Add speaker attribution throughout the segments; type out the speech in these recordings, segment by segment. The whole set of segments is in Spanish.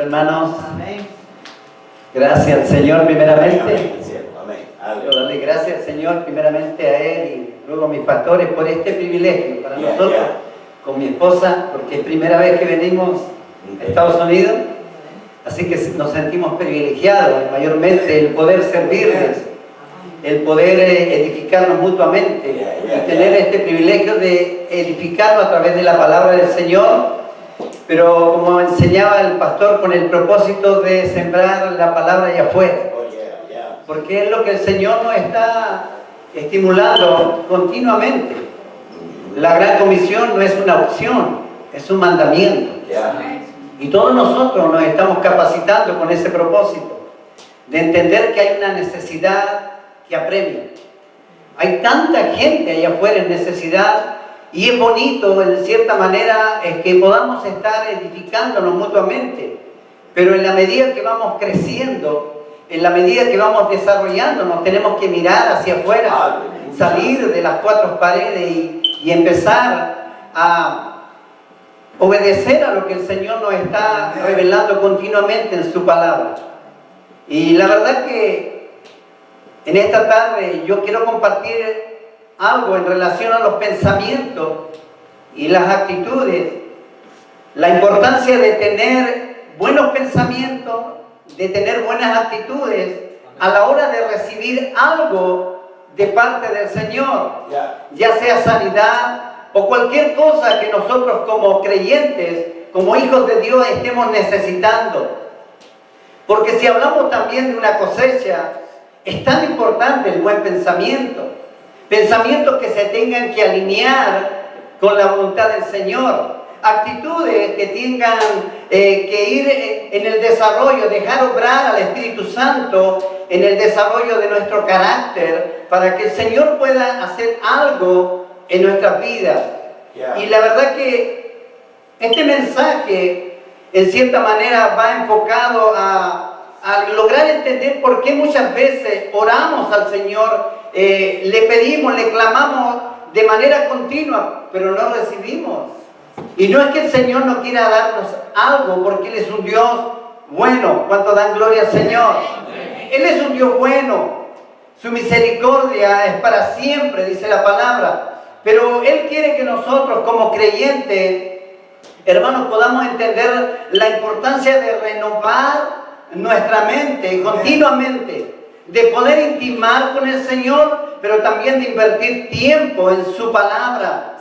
Speaker 1: hermanos.
Speaker 2: Amén.
Speaker 1: Gracias al Señor primeramente.
Speaker 3: Amén.
Speaker 1: Quiero darle gracias al Señor primeramente a Él y luego a mis pastores por este privilegio para nosotros, con mi esposa, porque es primera vez que venimos a Estados Unidos, así que nos sentimos privilegiados, mayormente el poder servirles, el poder edificarnos mutuamente y tener este privilegio de edificarnos a través de la palabra del Señor, pero como enseñaba el pastor, con el propósito de sembrar la palabra allá afuera, porque es lo que el Señor nos está estimulando continuamente. La Gran Comisión no es una opción, es un mandamiento. Y todos nosotros nos estamos capacitando con ese propósito, de entender que hay una necesidad que apremia. Hay tanta gente allá afuera en necesidad, y es bonito, en cierta manera, es que podamos estar edificándonos mutuamente, pero en la medida que vamos creciendo, en la medida que vamos desarrollándonos, tenemos que mirar hacia afuera, salir de las cuatro paredes y empezar a obedecer a lo que el Señor nos está revelando continuamente en su palabra. Y la verdad que en esta tarde yo quiero compartir algo en relación a los pensamientos y las actitudes, la importancia de tener buenos pensamientos, de tener buenas actitudes a la hora de recibir algo de parte del Señor, ya sea sanidad o cualquier cosa que nosotros como creyentes, como hijos de Dios, estemos necesitando. Porque si hablamos también de una cosecha, es tan importante el buen pensamiento, pensamientos que se tengan que alinear con la voluntad del Señor, actitudes que tengan que ir en el desarrollo, dejar obrar al Espíritu Santo en el desarrollo de nuestro carácter, para que el Señor pueda hacer algo en nuestras vidas. Y la verdad que este mensaje, en cierta manera, va enfocado a lograr entender por qué muchas veces oramos al Señor, le pedimos, le clamamos de manera continua, pero no recibimos. Y no es que el Señor no quiera darnos algo, porque Él es un Dios bueno. ¿Cuánto dan gloria al Señor? Él es un Dios bueno. Su misericordia es para siempre, dice la palabra. Pero Él quiere que nosotros, como creyentes, hermanos, podamos entender la importancia de renovar nuestra mente continuamente, de poder intimar con el Señor, pero también de invertir tiempo en su palabra.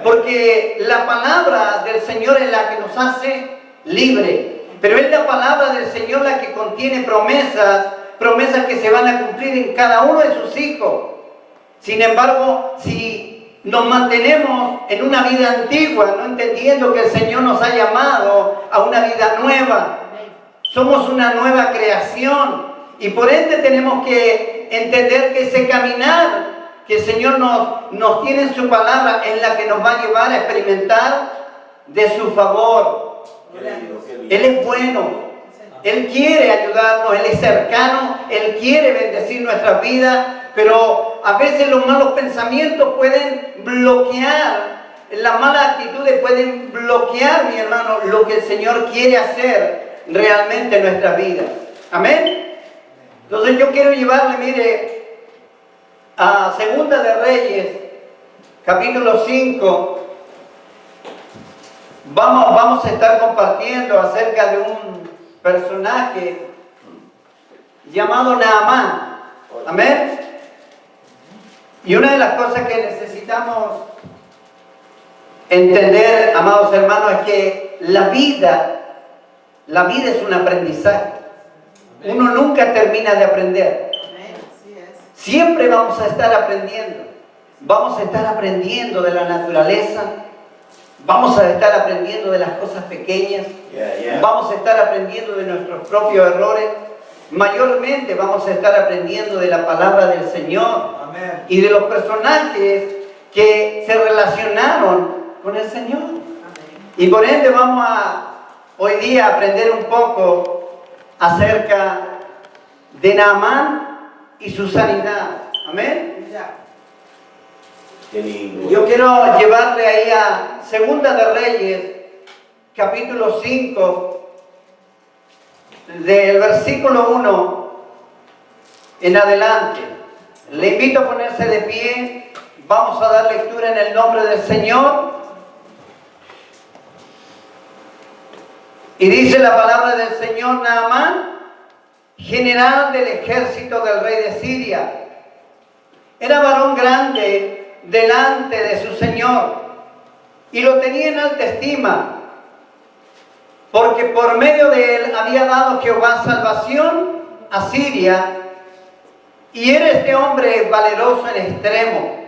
Speaker 1: Porque la palabra del Señor es la que nos hace libre, pero es la palabra del Señor la que contiene promesas que se van a cumplir en cada uno de sus hijos. Sin embargo, si nos mantenemos en una vida antigua, no entendiendo que el Señor nos ha llamado a una vida nueva, somos una nueva creación, y por ende tenemos que entender que ese caminar que el Señor nos tiene en su palabra es la que nos va a llevar a experimentar de su favor. Él es bueno, Él quiere ayudarnos, Él es cercano, Él quiere bendecir nuestras vidas, pero a veces los malos pensamientos pueden bloquear, las malas actitudes pueden bloquear, mi hermano, lo que el Señor quiere hacer realmente en nuestras vidas. Amén. Entonces yo quiero llevarle, mire, a Segunda de Reyes, capítulo 5. Vamos a estar compartiendo acerca de un personaje llamado Naamán. Amén. Y una de las cosas que necesitamos entender, amados hermanos, es que la vida es un aprendizaje. Uno nunca termina de aprender. Siempre vamos a estar aprendiendo. Vamos a estar aprendiendo de la naturaleza. Vamos a estar aprendiendo de las cosas pequeñas. Vamos a estar aprendiendo de nuestros propios errores. Mayormente vamos a estar aprendiendo de la palabra del Señor. Amén. Y de los personajes que se relacionaron con el Señor. Amén. Y por ende vamos a hoy día aprender un poco acerca de Naamán y su sanidad. Amén. Yo quiero llevarle ahí a Segunda de Reyes, capítulo 5, del versículo 1 en adelante. Le invito a ponerse de pie. Vamos a dar lectura en el nombre del Señor. Y dice la palabra del Señor: Naamán, general del ejército del rey de Siria, era varón grande delante de su Señor y lo tenía en alta estima, porque por medio de él había dado Jehová salvación a Siria, y era este hombre valeroso en extremo,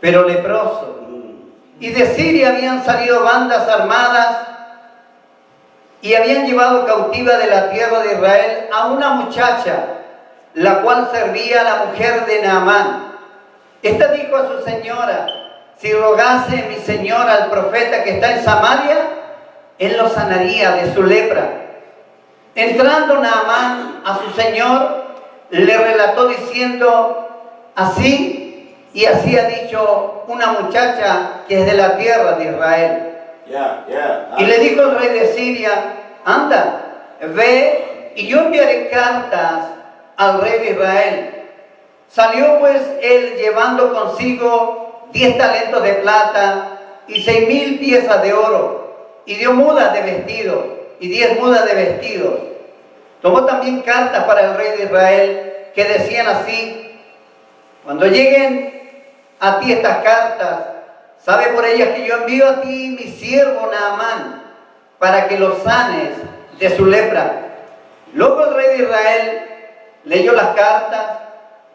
Speaker 1: pero leproso. Y de Siria habían salido bandas armadas y habían llevado cautiva de la tierra de Israel a una muchacha, la cual servía a la mujer de Naamán. Esta dijo a su señora: si rogase mi señora al profeta que está en Samaria, él lo sanaría de su lepra. Entrando Naamán a su señor, le relató diciendo: así y así ha dicho una muchacha que es de la tierra de Israel. Y le dijo el rey de Siria: anda, ve, y yo enviaré cartas al rey de Israel. Salió pues él llevando consigo 10 talentos de plata y 6,000 piezas de oro, y dio mudas de vestidos, y 10 mudas de vestidos. Tomó también cartas para el rey de Israel, que decían así: cuando lleguen a ti estas cartas, sabe por ellas que yo envío a ti mi siervo Naamán, para que lo sanes de su lepra. Luego el rey de Israel leyó las cartas,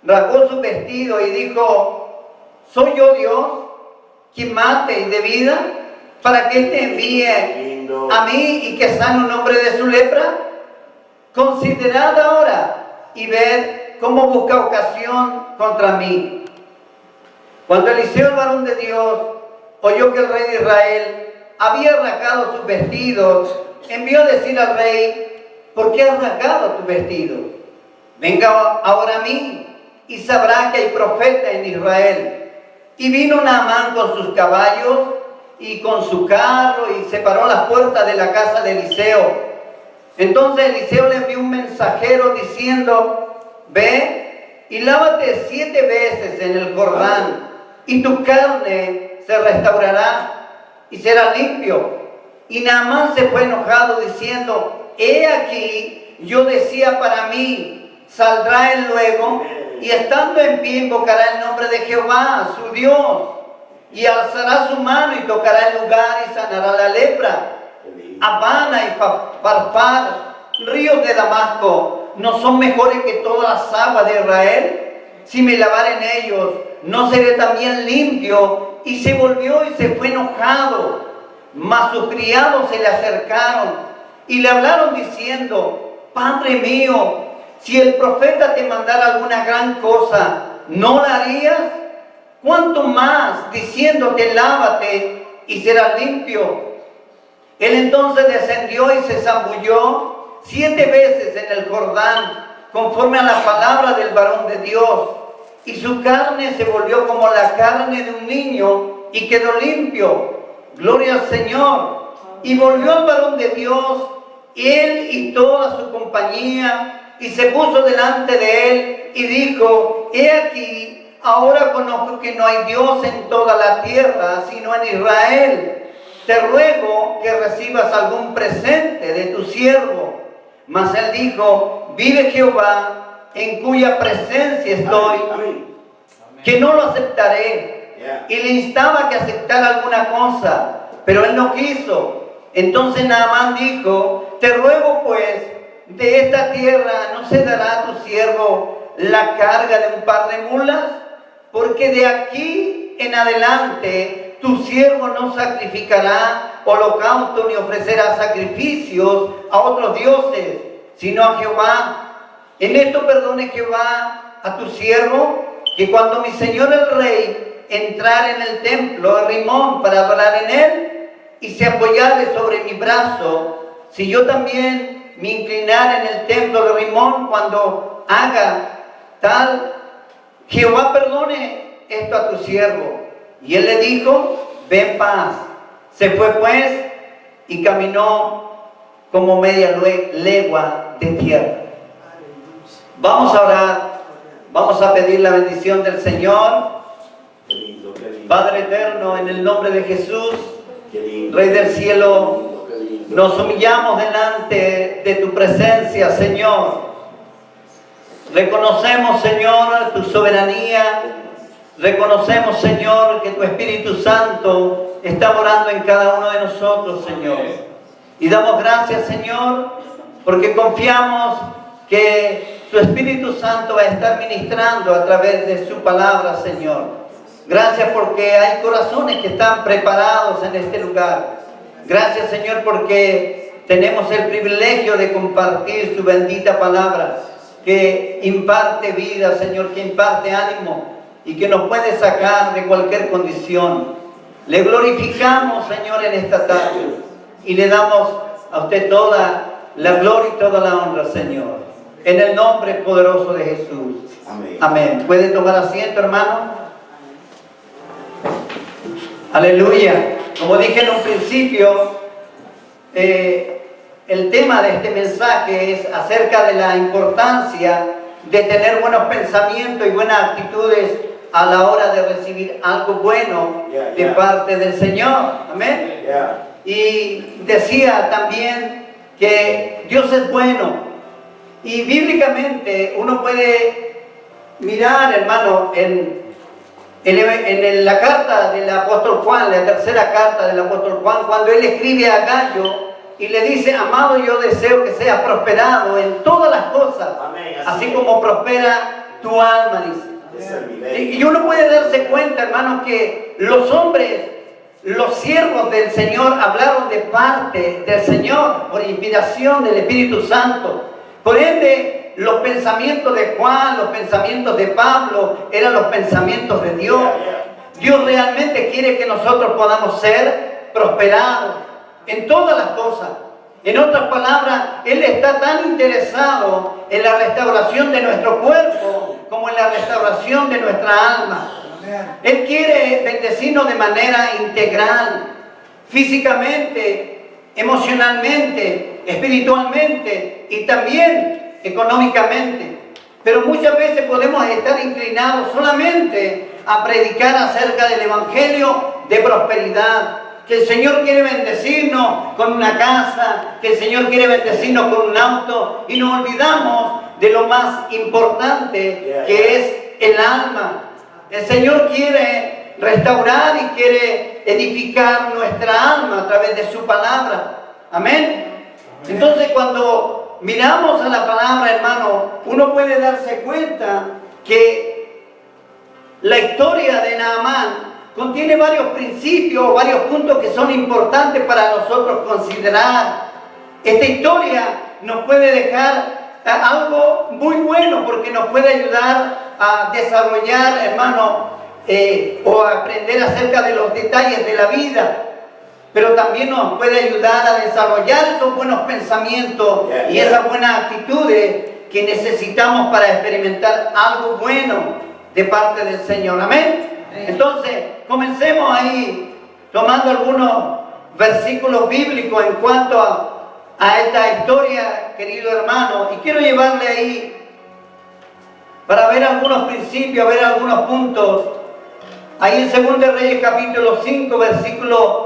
Speaker 1: rasgó su vestido y dijo: ¿soy yo Dios quien mate y dé vida, para que éste envíe a mí y que sane un hombre de su lepra? Considerad ahora y ved cómo busca ocasión contra mí. Cuando Eliseo, el varón de Dios, oyó que el rey de Israel había rasgado sus vestidos, envió a decir al rey: ¿por qué has rasgado tus vestidos? Venga ahora a mí y sabrá que hay profeta en Israel. Y vino Naamán con sus caballos y con su carro y se paró a las puertas de la casa de Eliseo. Entonces Eliseo le envió un mensajero diciendo: ve y lávate 7 veces en el Jordán, y tu carne se restaurará y será limpio. Y Naamán se fue enojado diciendo: he aquí, yo decía para mí, saldrá él luego, y estando en pie invocará el nombre de Jehová, su Dios, y alzará su mano y tocará el lugar y sanará la lepra. Habana y Farfar, ríos de Damasco, ¿no son mejores que todas las aguas de Israel? Si me lavare en ellos, ¿no seré también limpio? Y se volvió y se fue enojado. Mas sus criados se le acercaron y le hablaron diciendo: Padre mío, si el profeta te mandara alguna gran cosa, ¿no la harías? ¿Cuánto más diciéndote: lávate y serás limpio? Él entonces descendió y se zambulló 7 veces en el Jordán, conforme a la palabra del varón de Dios, y su carne se volvió como la carne de un niño y quedó limpio. Gloria al Señor. Y volvió el varón de Dios, él y toda su compañía, y se puso delante de él y dijo: he aquí, ahora conozco que no hay Dios en toda la tierra, sino en Israel. Te ruego que recibas algún presente de tu siervo. Mas él dijo: vive Jehová, en cuya presencia estoy, que no lo aceptaré. Y le instaba que aceptara alguna cosa, pero él no quiso. Entonces Naamán dijo: te ruego pues, de esta tierra no se dará a tu siervo la carga de un par de mulas, porque de aquí en adelante tu siervo no sacrificará holocausto ni ofrecerá sacrificios a otros dioses, sino a Jehová. En esto perdone Jehová a tu siervo, que cuando mi señor el rey entrare en el templo de Rimón para adorar en él, y se apoyare sobre mi brazo, si yo también me inclinare en el templo de Rimón cuando haga tal, Jehová perdone esto a tu siervo. Y él le dijo: ve en paz. Se fue pues y caminó como media legua de tierra. Vamos a orar, vamos a pedir la bendición del Señor. Padre eterno, en el nombre de Jesús, Rey del cielo, nos humillamos delante de tu presencia, Señor. Reconocemos, Señor, tu soberanía. Reconocemos, Señor, que tu Espíritu Santo está morando en cada uno de nosotros, Señor. Y damos gracias, Señor, porque confiamos que tu Espíritu Santo va a estar ministrando a través de su palabra, Señor. Gracias porque hay corazones que están preparados en este lugar. Gracias, Señor, porque tenemos el privilegio de compartir su bendita palabra, que imparte vida, Señor, que imparte ánimo y que nos puede sacar de cualquier condición. Le glorificamos, Señor, en esta tarde y le damos a usted toda la gloria y toda la honra, Señor, en el nombre poderoso de Jesús. Amén. Amén. ¿Puede tomar asiento, hermano? Aleluya. Como dije en un principio, el tema de este mensaje es acerca de la importancia de tener buenos pensamientos y buenas actitudes a la hora de recibir algo bueno de parte del Señor. Amén. Y decía también que Dios es bueno. Y bíblicamente uno puede mirar, hermano, en la carta del apóstol Juan, la tercera carta del apóstol Juan, cuando él escribe a Gallo y le dice: amado, yo deseo que seas prosperado en todas las cosas, así como prospera tu alma, dice. Y uno puede darse cuenta, hermano, que los hombres, los siervos del Señor, hablaron de parte del Señor por inspiración del Espíritu Santo. Por ende, los pensamientos de Juan, los pensamientos de Pablo, eran los pensamientos de Dios. Dios realmente quiere que nosotros podamos ser prosperados en todas las cosas. En otras palabras, Él está tan interesado en la restauración de nuestro cuerpo como en la restauración de nuestra alma. Él quiere bendecirnos de manera integral, físicamente, emocionalmente, espiritualmente y también económicamente. Pero muchas veces podemos estar inclinados solamente a predicar acerca del Evangelio de prosperidad, que el Señor quiere bendecirnos con una casa, que el Señor quiere bendecirnos con un auto, y nos olvidamos de lo más importante, que es el alma. El Señor quiere restaurar y quiere edificar nuestra alma a través de su palabra. Amén. Entonces, cuando miramos a la palabra, hermano, uno puede darse cuenta que la historia de Naamán contiene varios principios, varios puntos que son importantes para nosotros considerar. Esta historia nos puede dejar algo muy bueno, porque nos puede ayudar a desarrollar, hermano, o a aprender acerca de los detalles de la vida. Pero también nos puede ayudar a desarrollar esos buenos pensamientos y esas buenas actitudes que necesitamos para experimentar algo bueno de parte del Señor. Amén. Entonces, comencemos ahí tomando algunos versículos bíblicos en cuanto a esta historia, querido hermano. Y quiero llevarle ahí para ver algunos principios, ver algunos puntos. Ahí en 2 Reyes capítulo 5, versículos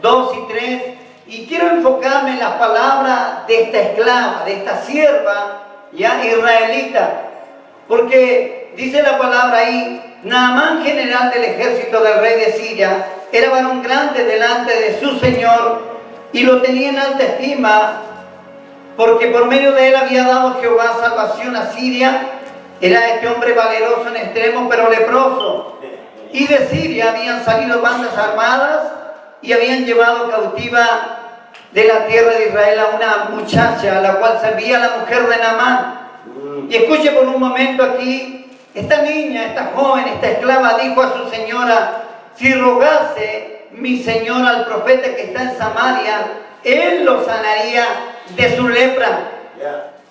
Speaker 1: 2 y 3, y quiero enfocarme en las palabras de esta esclava, de esta sierva ya israelita, porque dice la palabra ahí: Naamán, general del ejército del rey de Siria, era varón grande delante de su señor y lo tenía en alta estima, porque por medio de él había dado Jehová salvación a Siria. Era este hombre valeroso en extremo, pero leproso, y de Siria habían salido bandas armadas y habían llevado cautiva de la tierra de Israel a una muchacha, a la cual servía la mujer de Naamán. Y escuche por un momento aquí, esta niña, esta joven, esta esclava dijo a su señora: si rogase mi señor al profeta que está en Samaria, él lo sanaría de su lepra.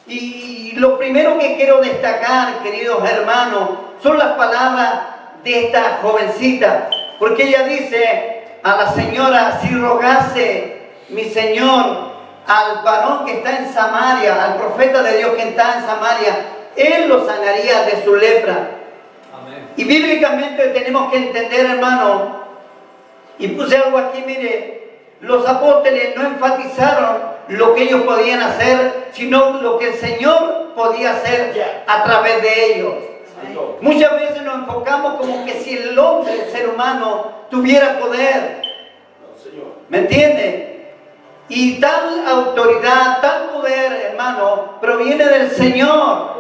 Speaker 1: Y lo primero que quiero destacar, queridos hermanos, son las palabras de esta jovencita, porque ella dice a la señora: si rogase mi señor al varón que está en Samaria, al profeta de Dios que está en Samaria, él lo sanaría de su lepra.
Speaker 2: Amén.
Speaker 1: Y bíblicamente tenemos que entender, hermano, y puse algo aquí, mire, los apóstoles no enfatizaron lo que ellos podían hacer, sino lo que el Señor podía hacer a través de ellos. Muchas veces nos enfocamos como que si el hombre, el ser humano, tuviera poder. ¿Me entiende? Y tal autoridad, tal poder, hermano, proviene del Señor.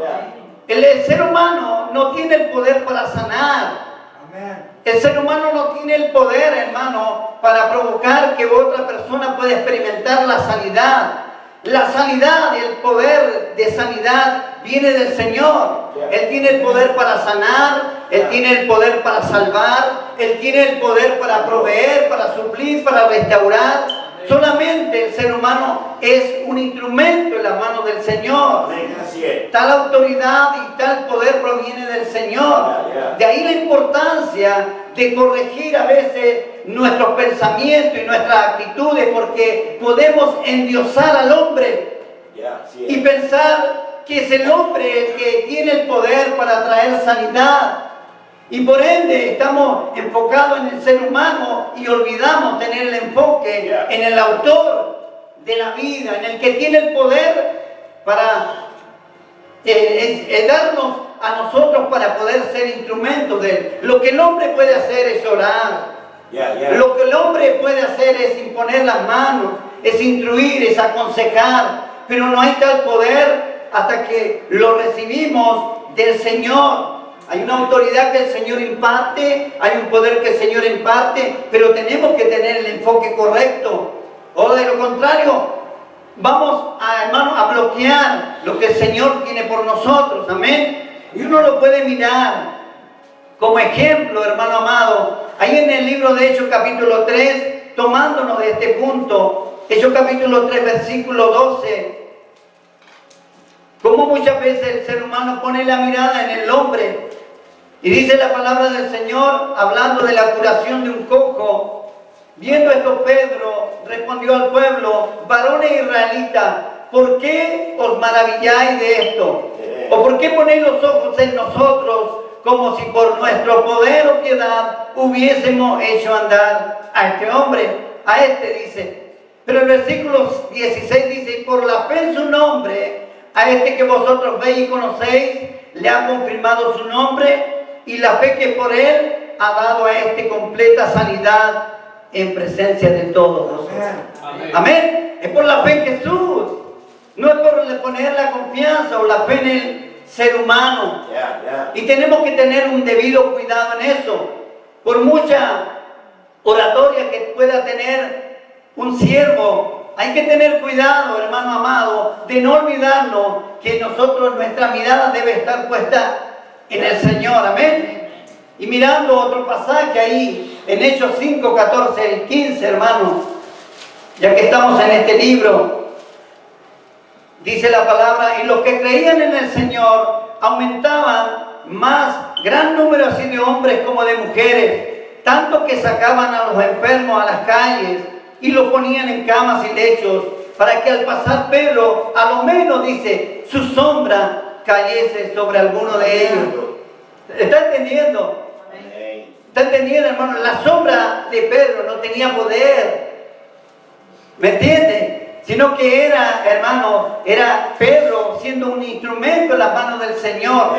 Speaker 1: El ser humano no tiene el poder para sanar. El ser humano no tiene el poder, hermano, para provocar que otra persona pueda experimentar la sanidad. La sanidad y el poder de sanidad viene del Señor. Él tiene el poder para sanar, Él tiene el poder para salvar, Él tiene el poder para proveer, para suplir, para restaurar. Solamente el ser humano es un instrumento en las manos del Señor. Tal autoridad y tal poder proviene del Señor. De ahí la importancia de corregir a veces nuestros pensamientos y nuestras actitudes, porque podemos endiosar al hombre y pensar que es el hombre el que tiene el poder para traer sanidad. Y por ende estamos enfocados en el ser humano y olvidamos tener el enfoque en el autor de la vida, en el que tiene el poder para darnos a nosotros para poder ser instrumentos de Él. Lo que el hombre puede hacer es orar. Lo que el hombre puede hacer es imponer las manos, es instruir, es aconsejar, pero no hay tal poder hasta que lo recibimos del Señor. Hay una autoridad que el Señor imparte, hay un poder que el Señor imparte, pero tenemos que tener el enfoque correcto. O de lo contrario, vamos a, hermano, a bloquear lo que el Señor tiene por nosotros. Amén. Y uno lo puede mirar como ejemplo, hermano amado, ahí en el libro de Hechos capítulo 3, tomándonos de este punto, Hechos capítulo 3, versículo 12. Como muchas veces el ser humano pone la mirada en el hombre. Y dice la palabra del Señor, hablando de la curación de un cojo. Viendo esto, Pedro respondió al pueblo: varones israelitas, ¿por qué os maravilláis de esto? ¿O por qué ponéis los ojos en nosotros, como si por nuestro poder o piedad hubiésemos hecho andar a este hombre? A este dice. Pero el versículo 16 dice: y por la fe en su nombre, a este que vosotros veis y conocéis, le ha confirmado su nombre, y la fe que por él ha dado a este completa sanidad en presencia de todos nosotros. Amén. Amén. Es por la fe en Jesús. No es por poner la confianza o la fe en el ser humano. Y tenemos que tener un debido cuidado en eso. Por mucha oratoria que pueda tener un siervo, hay que tener cuidado, hermano amado, de no olvidarnos que nosotros, nuestra mirada debe estar puesta en el Señor. Amén. Y mirando otro pasaje ahí en Hechos 5, 14 y 15, hermano, ya que estamos en este libro, dice la palabra: y los que creían en el Señor aumentaban más, gran número así de hombres como de mujeres, tanto que sacaban a los enfermos a las calles y los ponían en camas y lechos, para que al pasar Pedro, a lo menos, dice, su sombra cayese sobre alguno de ellos. ¿Está entendiendo? ¿Está entendiendo, hermano? La sombra de Pedro no tenía poder. ¿Me entiende? Sino que era, hermano, era Pedro siendo un instrumento en las manos del Señor.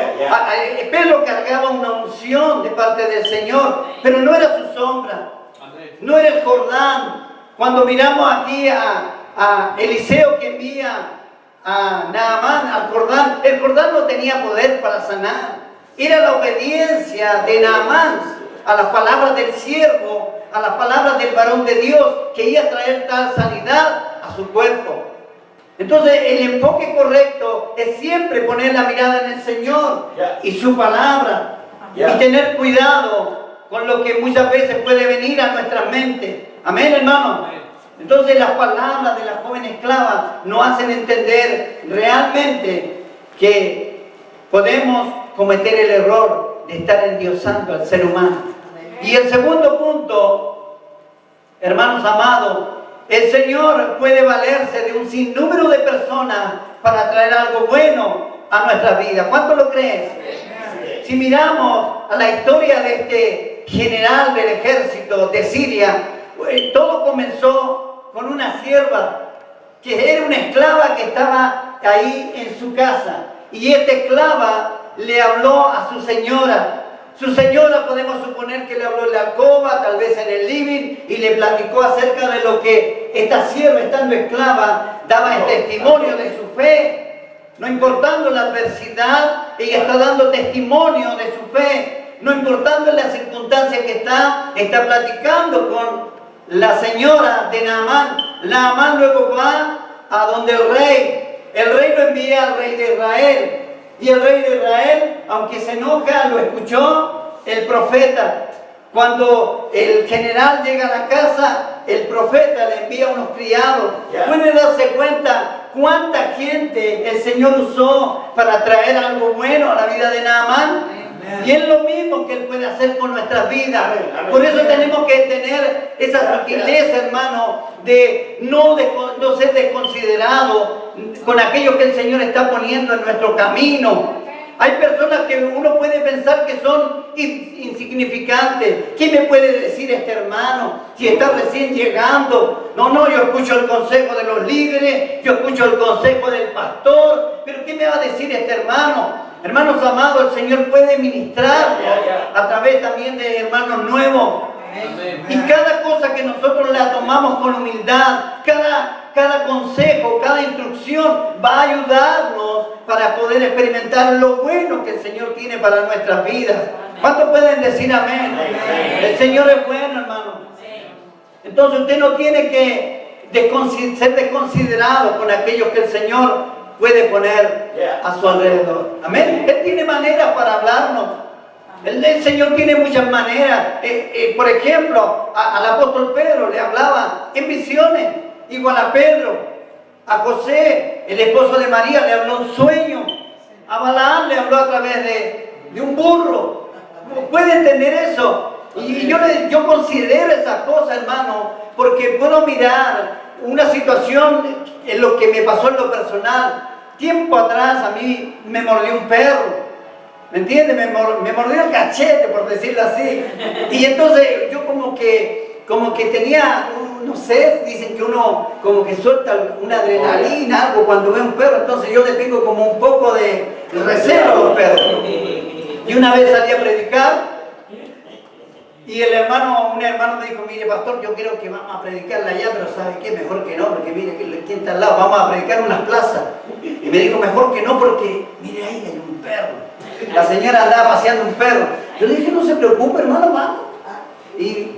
Speaker 1: Pedro cargaba una unción de parte del Señor, pero no era su sombra. No era el Jordán. Cuando miramos aquí a Eliseo que envía a Naamán al Jordán, el Jordán no tenía poder para sanar. Era la obediencia de Naamán a las palabras del siervo, a las palabras del varón de Dios, que iba a traer tal sanidad a su cuerpo. Entonces el enfoque correcto es siempre poner la mirada en el Señor y su palabra, y tener cuidado con lo que muchas veces puede venir a nuestra mente. Amén, hermano. Entonces las palabras de la joven esclava nos hacen entender realmente que podemos cometer el error de estar endiosando al ser humano. Y el segundo punto, hermanos amados, El Señor puede valerse de un sinnúmero de personas para traer algo bueno a nuestra vida. ¿Cuánto lo crees? Si miramos a la historia de este general del ejército de Siria, todo comenzó con una sierva que era una esclava que estaba ahí en su casa. Y esta esclava le habló a su señora. Su señora, podemos suponer que le habló en la alcoba, tal vez en el living, y le platicó acerca de lo que esta sierva, estando esclava, daba el testimonio de su fe. No importando la adversidad, ella está dando testimonio de su fe. No importando las circunstancias que está platicando con la señora de Naamán. Naamán luego va a donde el rey. El rey lo envía al rey de Israel. Y el rey de Israel, aunque se enoja, lo escuchó el profeta. Cuando el general llega a la casa, el profeta le envía unos criados. Puede darse cuenta cuánta gente el Señor usó para traer algo bueno a la vida de Naamán. Y es lo mismo que Él puede hacer con nuestras vidas. Por eso tenemos que tener esa sutileza, hermano, de no ser desconsiderado con aquello que el Señor está poniendo en nuestro camino. Hay personas que uno puede pensar que son insignificantes. ¿Qué me puede decir este hermano si está recién llegando? No, yo escucho el consejo de los líderes, yo escucho el consejo del pastor, pero ¿qué me va a decir este hermano? Hermanos amados, el Señor puede ministrar a través también de hermanos nuevos. Y cada cosa que nosotros la tomamos con humildad, cada consejo, cada instrucción va a ayudarnos para poder experimentar lo bueno que el Señor tiene para nuestras vidas. ¿Cuántos pueden decir amén? El Señor es bueno, hermano. Entonces usted no tiene que ser desconsiderado con aquellos que el Señor puede poner a su alrededor. Amén. Él tiene maneras para hablarnos. El Señor tiene muchas maneras. Por ejemplo, al apóstol Pedro le hablaba en visiones. Igual a Pedro, a José, el esposo de María, le habló un sueño. A Balaam le habló a través de un burro. ¿Puede entender eso? Y yo considero esas cosas, hermano, porque puedo mirar una situación en lo que me pasó en lo personal. Tiempo atrás a mí me mordió un perro. ¿Me entiendes? Me mordió el cachete, por decirlo así. Y entonces yo como que tenía, no sé, dicen que uno como que suelta una adrenalina, algo cuando ve un perro. Entonces yo le tengo como un poco de recelo a los perros. Y una vez salí a predicar y un hermano me dijo, mire pastor, yo quiero que vamos a predicarla allá, pero ¿sabe qué? Mejor que no, porque mire quién está al lado, vamos a predicar en unas plazas. Y me dijo, mejor que no, porque mire ahí hay un perro. La señora andaba paseando un perro. Yo le dije, no se preocupe, hermano, vamos. ¿Y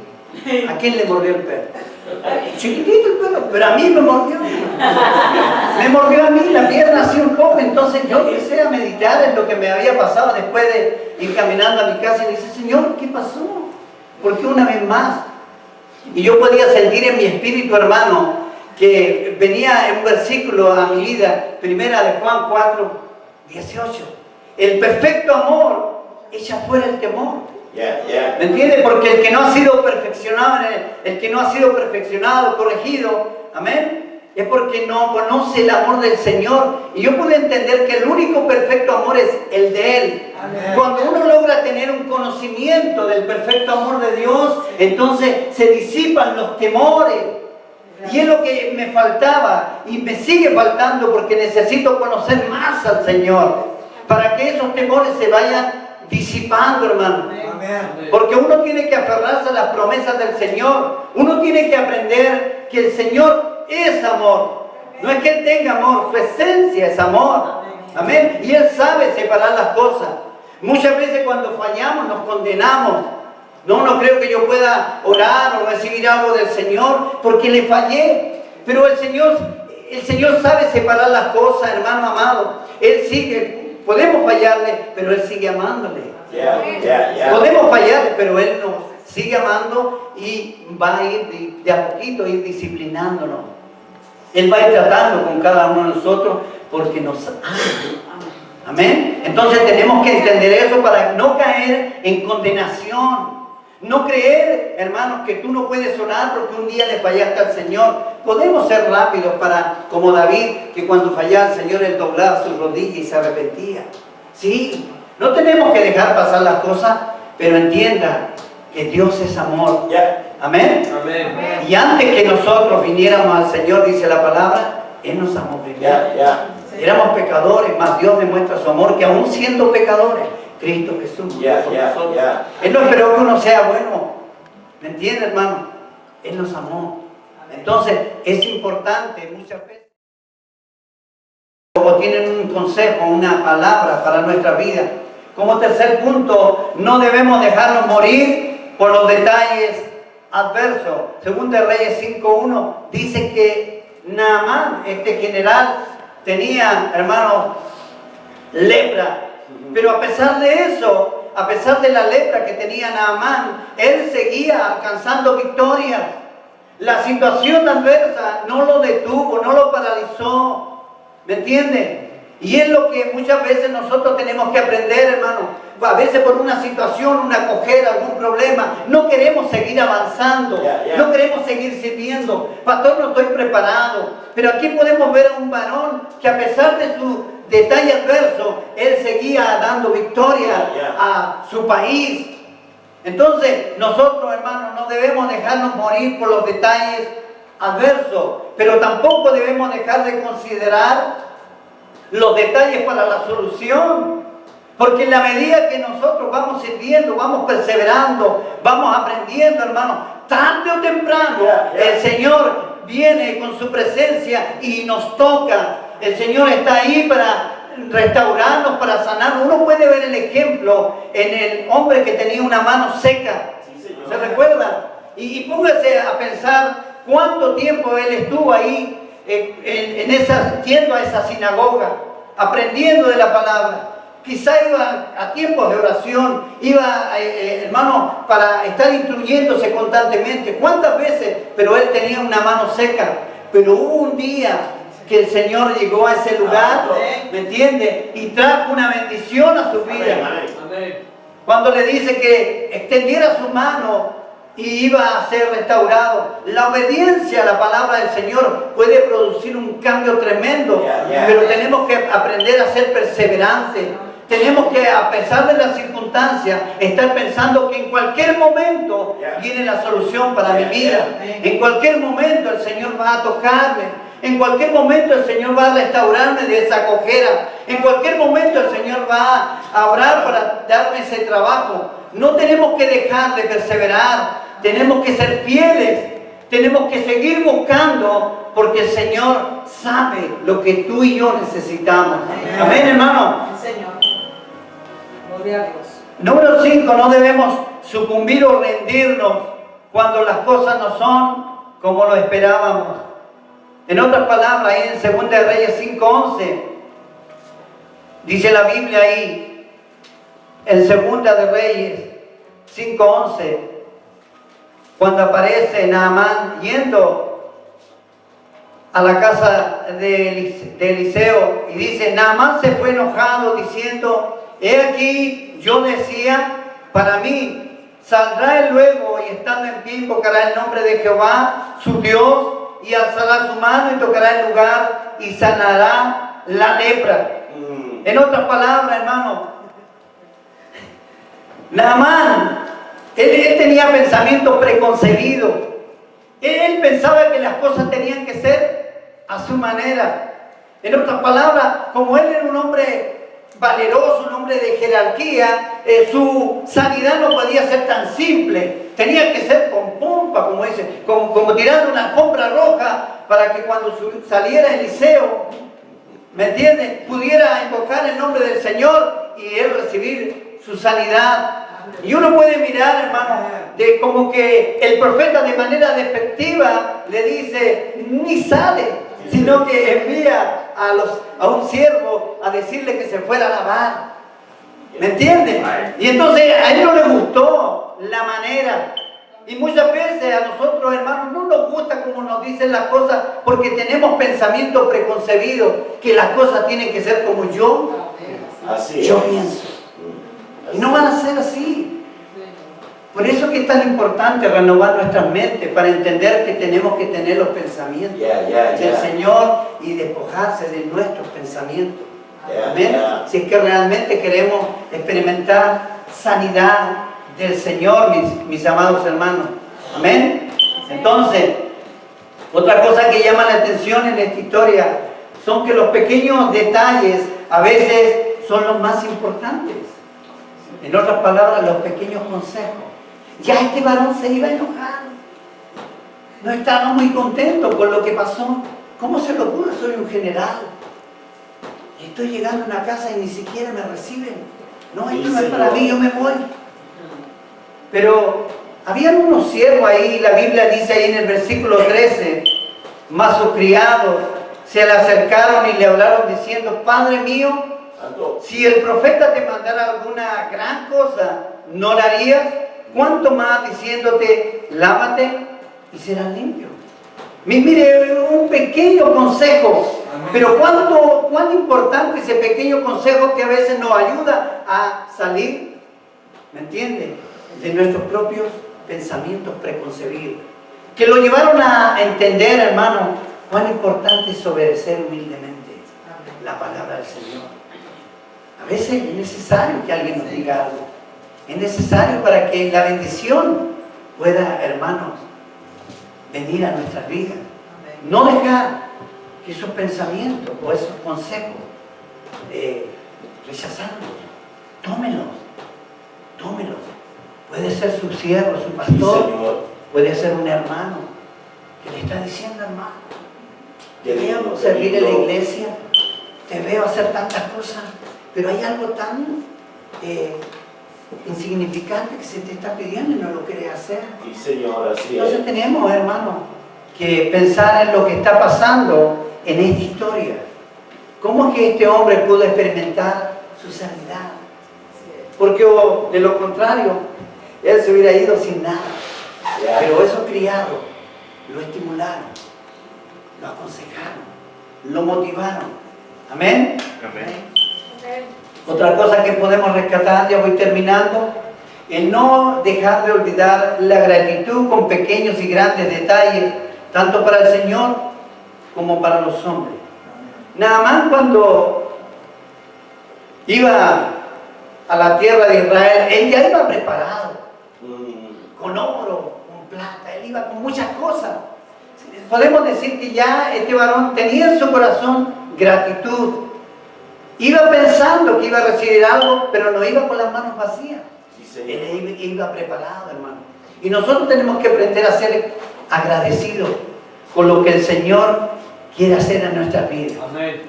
Speaker 1: a quién le mordió el perro? Chiquitito el perro, pero a mí me mordió. Me mordió a mí, la pierna así un poco. Entonces yo empecé a meditar en lo que me había pasado después de ir caminando a mi casa y le dije, Señor, ¿qué pasó? ¿Por qué una vez más? Y yo podía sentir en mi espíritu, hermano, que venía en un versículo a mi vida, primera de Juan 4:18. El perfecto amor echa fuera el temor. ¿Me entiendes? Porque el que no ha sido perfeccionado, corregido, amén, es porque no conoce el amor del Señor. Y yo pude entender que el único perfecto amor es el de Él. Amén. Cuando uno logra tener un conocimiento del perfecto amor de Dios, entonces se disipan los temores. Y es lo que me faltaba y me sigue faltando, porque necesito conocer más al Señor para que esos temores se vayan disipando, hermano. Amén. Porque uno tiene que aferrarse a las promesas del Señor. Uno tiene que aprender que el Señor es amor. No es que Él tenga amor, su esencia es amor. Amén. Y Él sabe separar las cosas. Muchas veces cuando fallamos nos condenamos. No creo que yo pueda orar o recibir algo del Señor porque le fallé. Pero el Señor sabe separar las cosas, hermano amado. Él sigue. Podemos fallarle, pero Él sigue amándole. Podemos fallarle, pero Él nos sigue amando y va a ir de a poquito, ir disciplinándonos. Él va a ir tratando con cada uno de nosotros porque nos ama. Amén. Entonces tenemos que entender eso para no caer en condenación. No creer, hermanos, que tú no puedes orar porque un día le fallaste al Señor. Podemos ser rápidos para, como David, que cuando fallaba al Señor, él doblaba sus rodillas y se arrepentía. Sí, no tenemos que dejar pasar las cosas, pero entienda que Dios es amor. Amén.
Speaker 2: Amén.
Speaker 1: Y antes que nosotros viniéramos al Señor, dice la palabra, Él nos amó primero. Éramos pecadores, mas Dios demuestra su amor, que aún siendo pecadores, Cristo Jesús murió por nosotros. Él no esperó que uno sea bueno. ¿Me entiende, hermano? Él nos amó. Entonces, es importante muchas veces, como tienen un consejo, una palabra para nuestra vida. Como tercer punto, no debemos dejarnos morir por los detalles adversos. Según de Reyes 5:1, dice que Naamán, este general, tenía, hermano, lepra. Pero a pesar de eso, a pesar de la lepra que tenía Naamán, él seguía alcanzando victorias. La situación adversa no lo detuvo, no lo paralizó. ¿Me entienden? Y es lo que muchas veces nosotros tenemos que aprender, hermano. A veces por una situación, una cojera, algún problema, no queremos seguir avanzando, no queremos seguir sirviendo. Pastor, no estoy preparado. Pero aquí podemos ver a un varón que a pesar de su detalle adverso, él seguía dando victoria a su país. Entonces, nosotros, hermanos, no debemos dejarnos morir por los detalles adversos, pero tampoco debemos dejar de considerar los detalles para la solución. Porque en la medida que nosotros vamos sirviendo, vamos perseverando, vamos aprendiendo, hermano, tarde o temprano el Señor viene con su presencia y nos toca. El Señor está ahí para restaurarnos, para sanarnos. Uno puede ver el ejemplo en el hombre que tenía una mano seca. ¿Se recuerda? Y póngase a pensar cuánto tiempo él estuvo ahí yendo a esa sinagoga, aprendiendo de la palabra. Quizá iba a tiempos de oración, iba, hermano, para estar instruyéndose constantemente. ¿Cuántas veces? Pero él tenía una mano seca. Pero hubo un día que el Señor llegó a ese lugar, ¿me entiende? Y trajo una bendición a su vida. Cuando le dice que extendiera su mano y iba a ser restaurado. La obediencia a la palabra del Señor puede producir un cambio tremendo, pero tenemos que aprender a ser perseverantes. Tenemos que, a pesar de las circunstancias, estar pensando que en cualquier momento viene la solución para mi vida. En cualquier momento el Señor va a tocarme. En cualquier momento el Señor va a restaurarme de esa cojera. En cualquier momento el Señor va a obrar para darme ese trabajo. No tenemos que dejar de perseverar. Tenemos que ser fieles. Tenemos que seguir buscando, porque el Señor sabe lo que tú y yo necesitamos. Amén, hermano.
Speaker 3: Señor. Gloria a Dios.
Speaker 1: Número 5, no debemos sucumbir o rendirnos cuando las cosas no son como lo esperábamos. En otras palabras, ahí en 2 de Reyes 5:11, dice la Biblia ahí, en 2 de Reyes 5:11, cuando aparece Naamán yendo a la casa de Eliseo, y dice, Naamán se fue enojado diciendo, he aquí, yo decía para mí, saldrá él luego y estando en pie invocará el nombre de Jehová, su Dios, y alzará su mano y tocará el lugar y sanará la lepra. En otras palabras, hermano, Naamán, él tenía pensamientos preconcebidos. Él pensaba que las cosas tenían que ser a su manera. En otras palabras, como él era un hombre valeroso, un hombre de jerarquía, su sanidad no podía ser tan simple. Tenía que ser con pompa, como dice, como tirando una alfombra roja, para que cuando saliera Eliseo, ¿me entiendes?, pudiera invocar el nombre del Señor y él recibir su sanidad. Y uno puede mirar, hermano, de como que el profeta de manera despectiva le dice, ni sale, sino que envía a un siervo a decirle que se fuera a lavar. ¿Me entiende? Y entonces a él no le gustó la manera. Y muchas veces a nosotros, hermanos, no nos gusta como nos dicen las cosas, porque tenemos pensamientos preconcebidos, que las cosas tienen que ser como yo pienso. Y no van a ser así. Por eso que es tan importante renovar nuestras mentes, para entender que tenemos que tener los pensamientos del Señor y despojarse de nuestros pensamientos. Amén. Si es que realmente queremos experimentar sanidad del Señor, mis amados hermanos. Amén. Entonces, otra cosa que llama la atención en esta historia son que los pequeños detalles a veces son los más importantes. En otras palabras, los pequeños consejos. Ya este varón se iba a enojar. No estaba muy contento con lo que pasó. ¿Cómo se lo ocurre? Soy un general. Y estoy llegando a una casa y ni siquiera me reciben. No, esto no es para mí, yo me voy. Pero habían unos siervos ahí, la Biblia dice ahí en el versículo 13, mas sus criados se le acercaron y le hablaron diciendo, Padre mío, si el profeta te mandara alguna gran cosa, ¿no la harías? ¿Cuánto más diciéndote, lávate y serás limpio? Mire, un pequeño consejo, pero cuán importante ese pequeño consejo que a veces nos ayuda a salir, ¿me entiende?, de nuestros propios pensamientos preconcebidos, que lo llevaron a entender, hermano, cuán importante es obedecer humildemente la palabra del Señor. A veces es necesario que alguien nos diga algo. Es necesario para que la bendición pueda, hermanos, venir a nuestras vidas. No dejar que esos pensamientos o esos consejos, rechazarlos. Tómenlos. Puede ser su siervo, su pastor, puede ser un hermano que le está diciendo, hermano, te veo servir en la iglesia, te veo hacer tantas cosas, pero hay algo tan insignificante que se te está pidiendo y no lo quieres hacer.
Speaker 2: Sí, Señor, así es.
Speaker 1: Entonces tenemos, hermano, que pensar en lo que está pasando en esta historia. ¿Cómo es que este hombre pudo experimentar su sanidad? Porque de lo contrario, él se hubiera ido sin nada. Pero esos criados lo estimularon, lo aconsejaron, lo motivaron. ¿Amén?
Speaker 4: Amén.
Speaker 1: Otra cosa que podemos rescatar, ya voy terminando, el no dejar de olvidar la gratitud con pequeños y grandes detalles, tanto para el Señor como para los hombres. Naamán, cuando iba a la tierra de Israel, él ya iba preparado, con oro, con plata, él iba con muchas cosas. Podemos decir que ya este varón tenía en su corazón gratitud. Iba pensando que iba a recibir algo, pero no iba con las manos vacías. Él iba preparado, hermano. Y nosotros tenemos que aprender a ser agradecidos con lo que el Señor quiere hacer en nuestras vidas.
Speaker 4: Amén.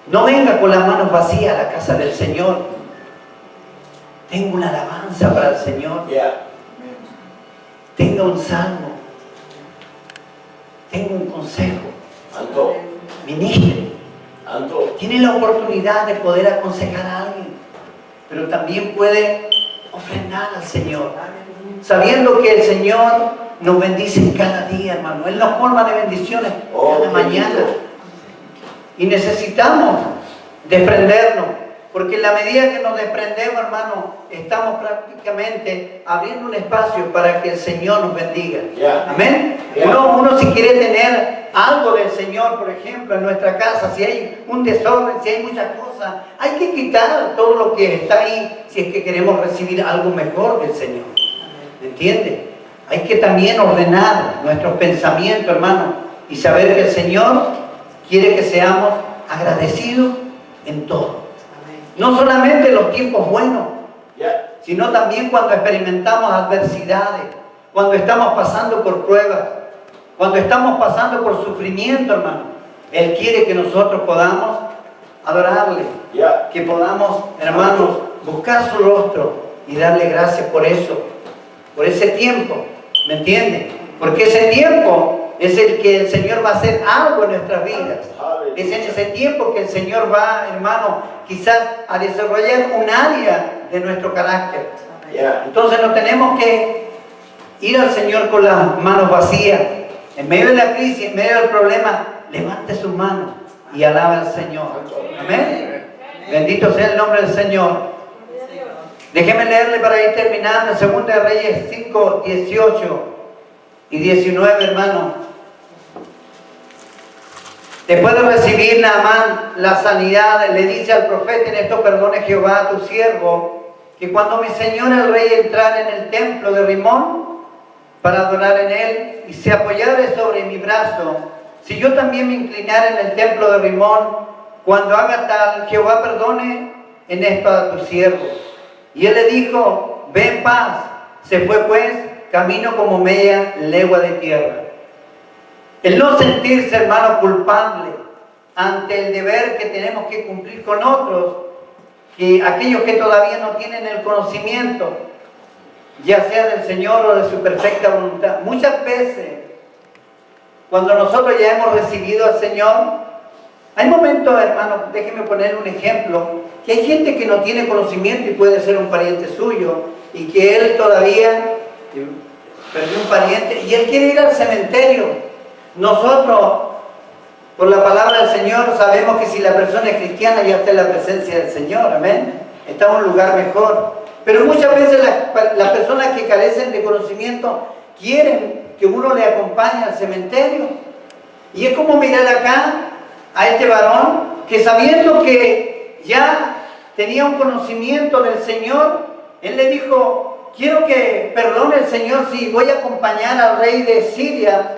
Speaker 1: No venga con las manos vacías a la casa del Señor. Tenga una alabanza para el Señor. Tenga un salmo. Tenga un consejo. Ministre. Tiene la oportunidad de poder aconsejar a alguien, pero también puede ofrendar al Señor, sabiendo que el Señor nos bendice cada día, hermano. Él nos colma de bendiciones cada mañana. Y necesitamos desprendernos, porque en la medida que nos desprendemos, hermano, estamos prácticamente abriendo un espacio para que el Señor nos bendiga. Amén. Uno si quiere tener algo del Señor, por ejemplo, en nuestra casa, si hay un desorden, si hay muchas cosas, hay que quitar todo lo que está ahí si es que queremos recibir algo mejor del Señor. ¿Me entiende? Hay que también ordenar nuestros pensamientos, hermano, y saber que el Señor quiere que seamos agradecidos en todo. No solamente en los tiempos buenos, sino también cuando experimentamos adversidades, cuando estamos pasando por pruebas, cuando estamos pasando por sufrimiento, hermano. Él quiere que nosotros podamos adorarle, que podamos, hermanos, buscar su rostro y darle gracias por eso, por ese tiempo, ¿me entiende? Porque ese tiempo es el que el Señor va a hacer algo en nuestras vidas. Es en ese tiempo que el Señor va, hermano, quizás a desarrollar un área de nuestro carácter. Entonces no tenemos que ir al Señor con las manos vacías. En medio de la crisis, en medio del problema, levante sus manos y alabe al Señor. Amén. Bendito sea el nombre del Señor. Déjeme leerle para ir terminando, 2 de Reyes 5, 18 y 19, hermano. Después de recibir Naamán la sanidad, le dice al profeta: en esto perdone Jehová a tu siervo, que cuando mi señor el rey entrara en el templo de Rimón para adorar en él y se apoyara sobre mi brazo, si yo también me inclinara en el templo de Rimón, cuando haga tal, Jehová perdone en esto a tu siervo. Y él le dijo: ve en paz. Se fue pues camino como media legua de tierra. El no sentirse, hermano, culpable ante el deber que tenemos que cumplir con otros, que aquellos que todavía no tienen el conocimiento, ya sea del Señor o de su perfecta voluntad. Muchas veces, cuando nosotros ya hemos recibido al Señor, hay momentos, hermano, déjenme poner un ejemplo, que hay gente que no tiene conocimiento y puede ser un pariente suyo, y que él todavía perdió un pariente y él quiere ir al cementerio. Nosotros, por la palabra del Señor, sabemos que si la persona es cristiana ya está en la presencia del Señor, amén, está en un lugar mejor. Pero muchas veces las personas que carecen de conocimiento quieren que uno le acompañe al cementerio. Y es como mirar acá a este varón que, sabiendo que ya tenía un conocimiento del Señor, él le dijo: quiero que perdone el Señor si voy a acompañar al rey de Siria,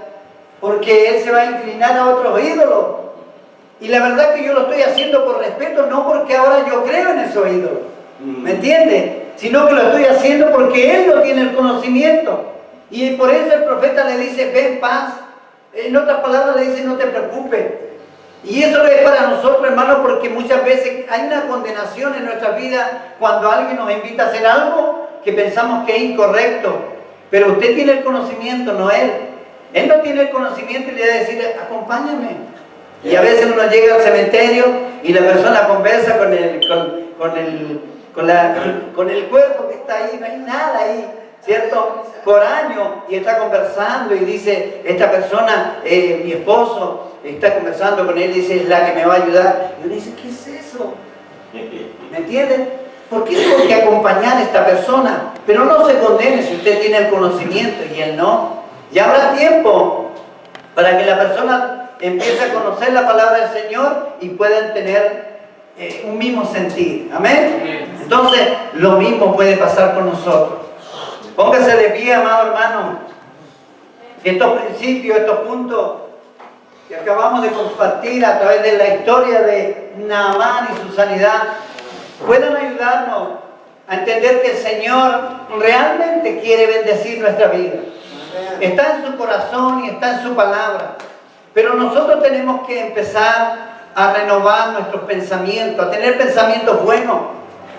Speaker 1: porque él se va a inclinar a otros ídolos. Y la verdad que yo lo estoy haciendo por respeto, no porque ahora yo creo en esos ídolos, ¿me entiende? Sino que lo estoy haciendo porque él no tiene el conocimiento. Y por eso el profeta le dice: ve en paz. En otras palabras le dice: no te preocupes. Y eso es para nosotros, hermano, porque muchas veces hay una condenación en nuestra vida cuando alguien nos invita a hacer algo que pensamos que es incorrecto. Pero usted tiene el conocimiento, no él. Él no tiene el conocimiento y le va a decir: acompáñame. Y a veces uno llega al cementerio y la persona conversa con el cuerpo que está ahí, no hay nada ahí, ¿cierto? Por años, y está conversando y dice: esta persona, mi esposo, está conversando con él y dice: es la que me va a ayudar. Y uno dice: ¿qué es eso? ¿Me entienden? ¿Por qué tengo que acompañar a esta persona? Pero no se condene si usted tiene el conocimiento y él no. Ya habrá tiempo para que la persona empiece a conocer la palabra del Señor y puedan tener un mismo sentir. ¿Amén? Entonces, lo mismo puede pasar con nosotros. Póngase de pie, amado hermano. Estos principios, estos puntos que acabamos de compartir a través de la historia de Naamán y su sanidad, puedan ayudarnos a entender que el Señor realmente quiere bendecir nuestra vida. Está en su corazón y está en su palabra. Pero nosotros tenemos que empezar a renovar nuestros pensamientos, a tener pensamientos buenos,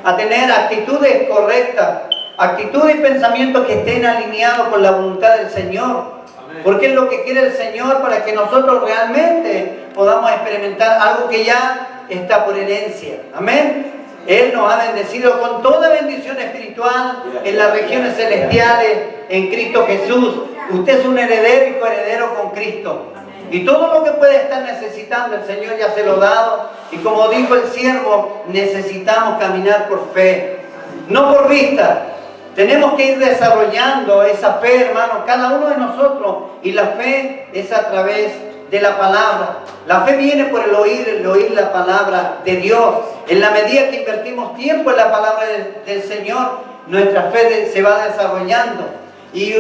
Speaker 1: a tener actitudes correctas, actitudes y pensamientos que estén alineados con la voluntad del Señor. Porque es lo que quiere el Señor para que nosotros realmente podamos experimentar algo que ya está por herencia. Amén. Él nos ha bendecido con toda bendición espiritual en las regiones celestiales en Cristo Jesús. Usted es un heredero y coheredero con Cristo. Y todo lo que puede estar necesitando el Señor ya se lo ha dado. Y como dijo el siervo, necesitamos caminar por fe, no por vista. Tenemos que ir desarrollando esa fe, hermano, cada uno de nosotros. Y la fe es a través de la palabra. La fe viene por el oír la palabra de Dios. En la medida que invertimos tiempo en la palabra del Señor, nuestra fe se va desarrollando. Y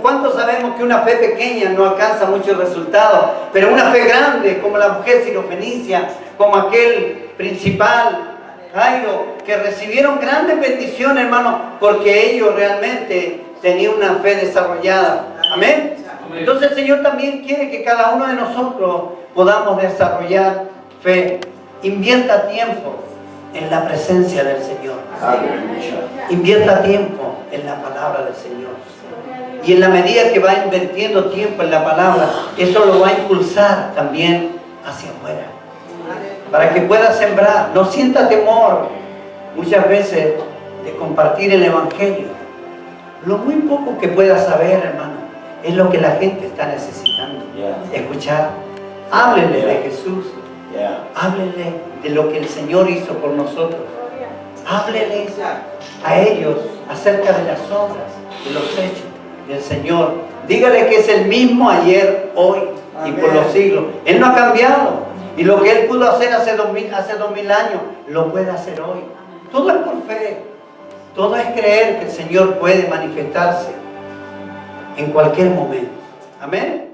Speaker 1: ¿cuántos sabemos que una fe pequeña no alcanza muchos resultados? Pero una fe grande, como la mujer sirofenicia, como aquel principal, Jairo, que recibieron grandes bendiciones, hermano, porque ellos realmente tenían una fe desarrollada. Amén. Entonces el Señor también quiere que cada uno de nosotros podamos desarrollar fe. Invierta tiempo en la presencia del Señor. Invierta tiempo en la palabra del Señor. Y en la medida que va invirtiendo tiempo en la palabra, eso lo va a impulsar también hacia afuera. Para que pueda sembrar. No sienta temor muchas veces de compartir el Evangelio. Lo muy poco que pueda saber, hermano, es lo que la gente está necesitando. Escuchar. Háblenle de Jesús. Háblenle de lo que el Señor hizo por nosotros. Hábleles a ellos acerca de las obras, de los hechos del Señor. Dígale que es el mismo ayer, hoy y por los siglos. Él no ha cambiado. Y lo que Él pudo hacer hace 2000 años, lo puede hacer hoy. Todo es por fe. Todo es creer que el Señor puede manifestarse en cualquier momento. Amén.